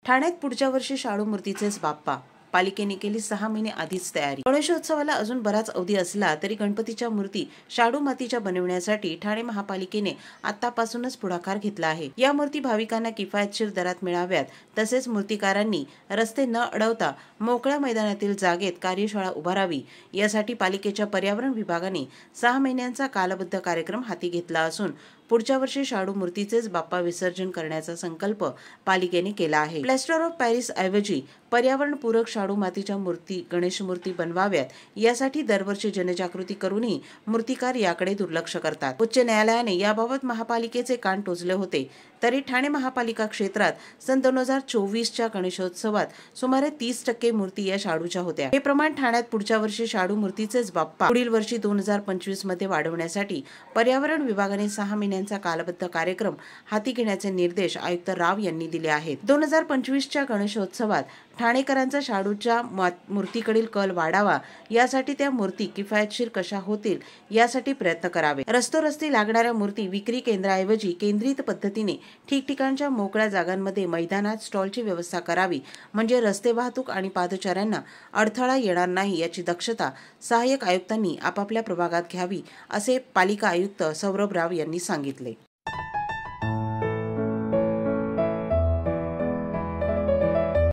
ठाण्यात पुढच्या वर्षी शाडू मूर्तीचेच बाप्पा. पालिकेने केली 6 महिने आधीच तयारी. गणेशोत्सवाला अजून बराच अवधी असला तरी गणपतीच्या मूर्ती शाडू मातीच्या बनवण्यासाठी ठाणे महापालिकेने आतापासूनच पुढाकार घेतला आहे. या मूर्ती भाविकांना किफायतशीर दरात मिळाव्यात, तसेच मूर्तिकारांनी रस्ते न अडवता मोकळ्या मैदानातील जागेत कार्यशाळा उभारावी, यासाठी पालिकेच्या पर्यावरण विभागाने 6 महिन्यांचा कालबद्ध कार्यक्रम हाती घेतला असून पुढच्या वर्षी शाडू मूर्तीचेच बाप्पा विसर्जन करण्याचा संकल्प पालिकेने केला आहे. प्लॅस्टर ऑफ पॅरिस ऐवजी पर्यावरणपूरक शाडू मातीच्या गणेश मूर्ती बनवाव्यात, यासाठी दरवर्षी जनजागृती करूनही मूर्तिकार याकडे दुर्लक्ष करतात. उच्च न्यायालयाने याबाबत महापालिकेचे कान टोचले होते, तरी ठाणे महापालिका क्षेत्रात सन 2024च्या गणेशोत्सवात सुमारे 30% मूर्ती या शाडूच्या होत्या. हे प्रमाण ठाण्यात पुढच्या वर्षी शाडू मूर्तीचेच बाप्पा पुढील वर्षी 2025 मध्ये वाढवण्यासाठी पर्यावरण विभागाने 6 महिन्यांचा कालबद्ध कार्यक्रम हाती घेण्याचे निर्देश आयुक्त राव यांनी दिले आहेत. 2025च्या गणेशोत्सवात ठाणेकरांचा शाडूच्या मूर्तीकडील कल वाढावा, यासाठी त्या मूर्ती किफायतशीर कशा होतील यासाठी प्रयत्न करावे. रस्तोरस्ती लागणाऱ्या मूर्ती विक्री केंद्राऐवजी केंद्रित पद्धतीने ठिकठिकाणच्या मोकळ्या जागांमध्ये मैदानात स्टॉलची व्यवस्था करावी, म्हणजे रस्ते वाहतूक आणि पादचाऱ्यांना अडथळा येणार नाही याची दक्षता सहाय्यक आयुक्तांनी आपापल्या प्रभागात घ्यावी, असे पालिका आयुक्त सौरभ राव यांनी सांगितले.